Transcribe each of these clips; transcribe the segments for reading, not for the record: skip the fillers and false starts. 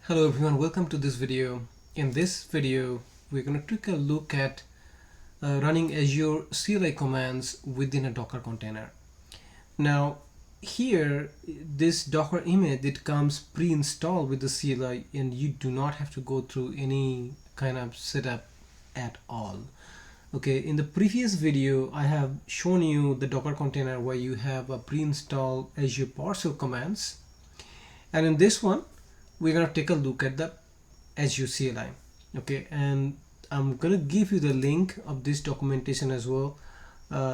Hello everyone, welcome to this video. In this video, we're going to take a look at running Azure CLI commands within a Docker container. Now, here, this Docker image, it comes pre-installed with the CLI and you do not have to go through any kind of setup at all. Okay, in the previous video, I have shown you the Docker container where you have a pre-installed Azure Portal commands. And in this one, we're going to take a look at the Azure CLI. Okay, and I'm going to give you the link of this documentation as well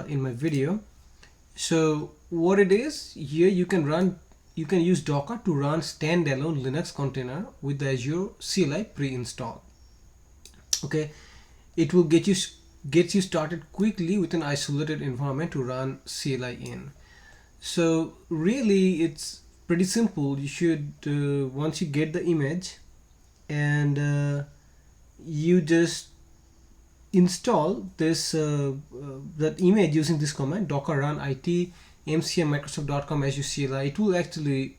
in my video. So what it is, here you can use Docker to run standalone Linux container with the Azure CLI pre-installed. Okay, it will get you started quickly with an isolated environment to run CLI in. So really it's pretty simple. You should once you get the image and you just install this that image using this command docker run it mcm-microsoft.com Azure CLI. It will actually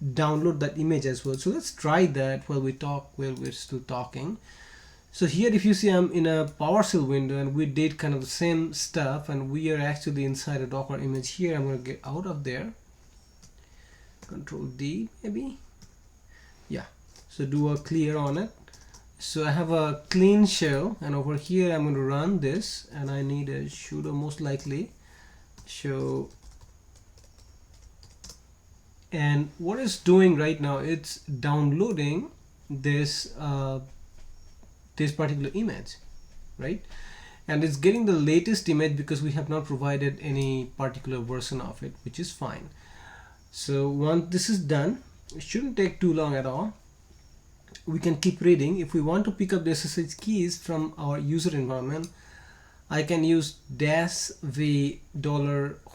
download that image as well. So let's try that while we're still talking. So here, if you see, I'm in a PowerShell window and we did kind of the same stuff and we are actually inside a Docker image here. I'm going to get out of there. Control D maybe. Yeah. So do a clear on it. So I have a clean shell and over here I'm going to run this and I need a sudo most likely show. And what it's doing right now, it's downloading this this particular image, right? And it's getting the latest image because we have not provided any particular version of it, which is fine. So once this is done, it shouldn't take too long at all. We can keep reading. If we want to pick up the SSH keys from our user environment, I can use -v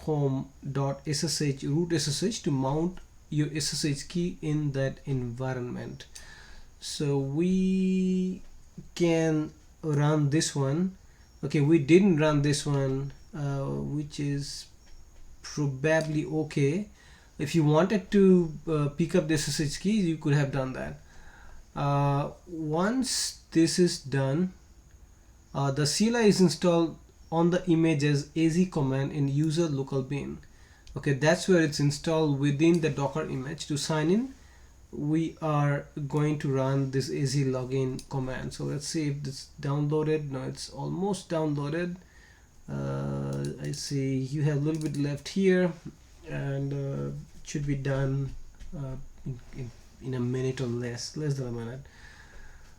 $home.ssh root SSH to mount your SSH key in that environment. So we can run this one. Okay, we didn't run this one, which is probably okay. If you wanted to pick up the SSH keys, you could have done that. Once this is done, the CLI is installed on the image as az command in user local bin. Okay, that's where it's installed within the Docker image. To sign in, we are going to run this az login command. So let's see if it's downloaded. No, it's almost downloaded. I see you have a little bit left here and it should be done in a minute or less than a minute.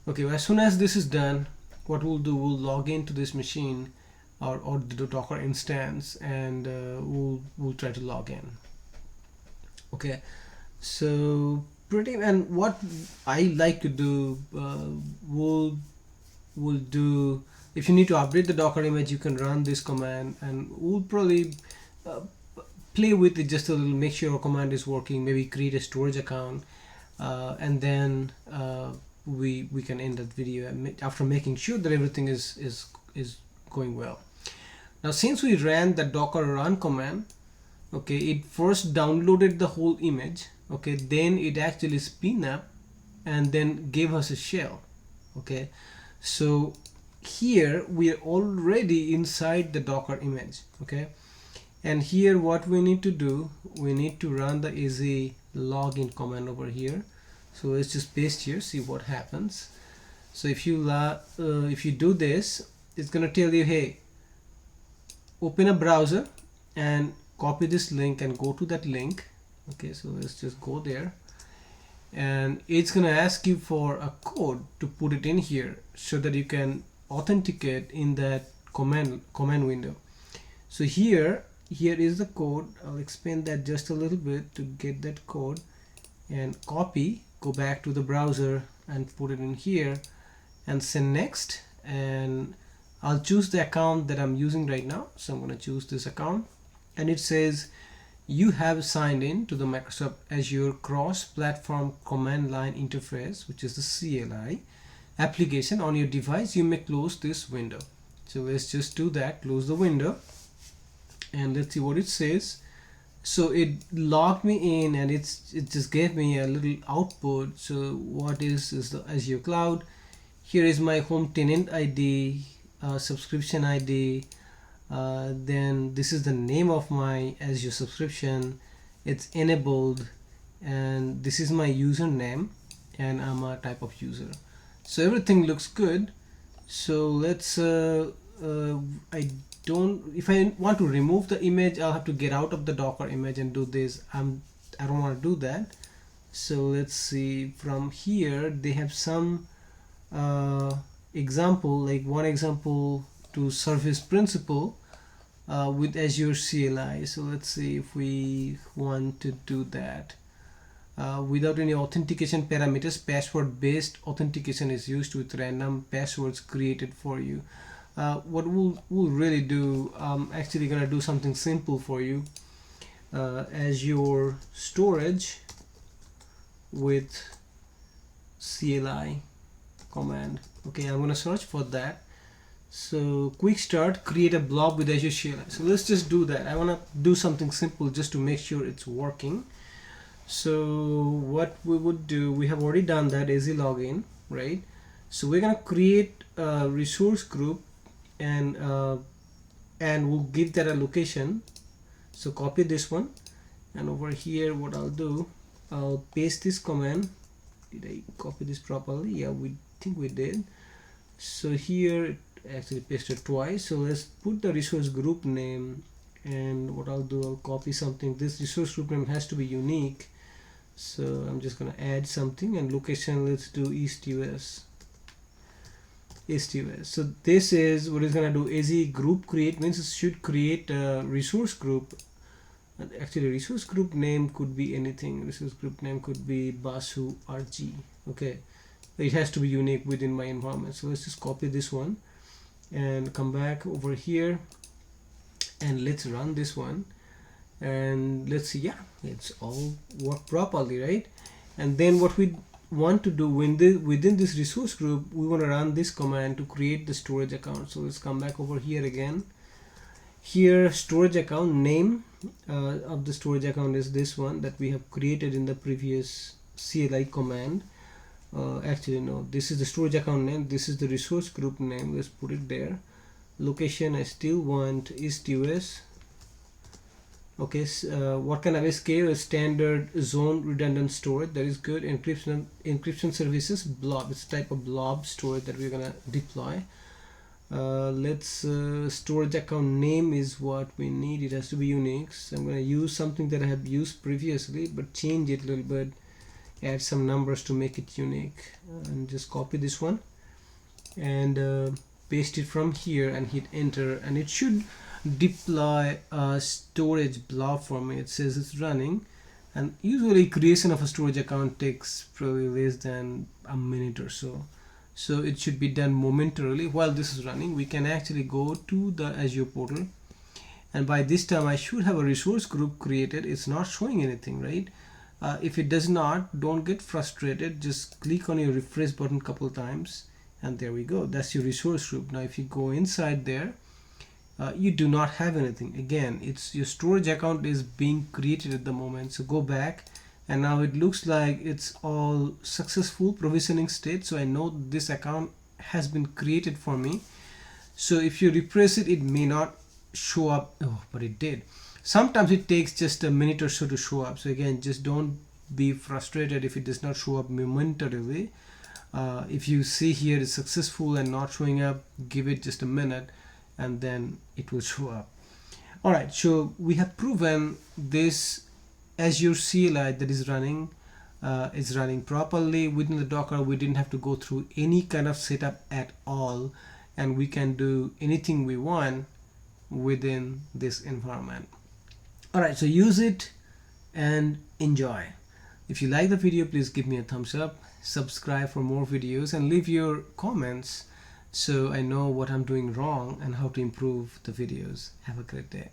Okay, well, as soon as this is done, what we'll do, we'll log into this machine or the Docker instance and we'll try to log in. Okay, so and what I like to do, we'll do, if you need to update the Docker image, you can run this command and we'll probably play with it just a little, make sure our command is working, maybe create a storage account and then we can end that video after making sure that everything is going well. Now since we ran the docker run command, okay, it first downloaded the whole image, okay, then it actually spin up and then gave us a shell. Okay, so here we are already inside the Docker image. Okay, and here what we need to do, we need to run the az login command over here. So let's just paste here, see what happens. So if you do this, it's gonna tell you, hey, open a browser and copy this link and go to that link. Okay, so let's just go there and it's gonna ask you for a code to put it in here so that you can authenticate in that command window. So here is the code. I'll expand that just a little bit to get that code and copy, go back to the browser and put it in here and send next, and I'll choose the account that I'm using right now. So I'm going to choose this account and it says you have signed in to the Microsoft Azure cross-platform command line interface, which is the CLI application on your device. You may close this window. So let's just do that, close the window and let's see what it says. So it logged me in, and it just gave me a little output. So what is the Azure Cloud. Here is my home tenant ID, subscription ID, then this is the name of my Azure subscription, it's enabled, and this is my username, and I'm a type of user. So everything looks good. So let's I don't, if I want to remove the image, I'll have to get out of the Docker image and do this. I don't want to do that. So let's see, from here they have some example, like one example to service principal with Azure CLI. So let's see if we want to do that. Without any authentication parameters, password based authentication is used with random passwords created for you. What we'll really do, I'm actually gonna do something simple for you. Azure storage with CLI command. Okay, I'm gonna search for that. So quick start, create a blob with Azure CLI. So let's just do that. I want to do something simple just to make sure it's working. So what we would do, we have already done that, AZ login, right? So we're gonna create a resource group, and we'll give that a location. So copy this one, and over here what I'll do, I'll paste this command. Did I copy this properly? Yeah, we think we did. So here actually pasted twice. So let's put the resource group name, and what I'll do, I'll copy something. This resource group name has to be unique, so I'm just gonna add something, and location, let's do East US. So this is what it's gonna do. AZ group create means it should create a resource group, and actually resource group name could be anything. Resource group name could be Basu RG. Okay, it has to be unique within my environment. So let's just copy this one and come back over here, and let's run this one, and let's see. Yeah, it's all worked properly, right? And then what we want to do, within this resource group, we want to run this command to create the storage account. So let's come back over here again. Here, storage account name of the storage account is this one that we have created in the previous CLI command. Actually no, this is the storage account name, this is the resource group name. Let's put it there. Location, I still want East US. Okay, what kind of SKU? Standard zone redundant storage, that is good. Encryption services, blob, it's type of blob storage that we're gonna deploy. Let's storage account name is what we need. It has to be unique. So I'm gonna use something that I have used previously, but change it a little bit, add some numbers to make it unique, and just copy this one and paste it from here and hit enter, and it should deploy a storage blob for me. It says it's running, and usually creation of a storage account takes probably less than a minute or so. So it should be done momentarily. While this is running, we can actually go to the Azure portal, and by this time I should have a resource group created. It's not showing anything, right? If it does not, don't get frustrated, just click on your refresh button a couple times, and there we go, that's your resource group. Now if you go inside there, you do not have anything. Again, it's your storage account is being created at the moment. So go back, and now it looks like it's all successful provisioning state, so I know this account has been created for me. So if you refresh it, it may not show up. Oh, but it did. Sometimes it takes just a minute or so to show up. So again, just don't be frustrated if it does not show up momentarily. If you see here it's successful and not showing up, give it just a minute and then it will show up. All right, so we have proven this Azure CLI that is running properly within the Docker. We didn't have to go through any kind of setup at all, and we can do anything we want within this environment. All right, so use it and enjoy. If you like the video, please give me a thumbs up, subscribe for more videos, and leave your comments so I know what I'm doing wrong and how to improve the videos. Have a great day.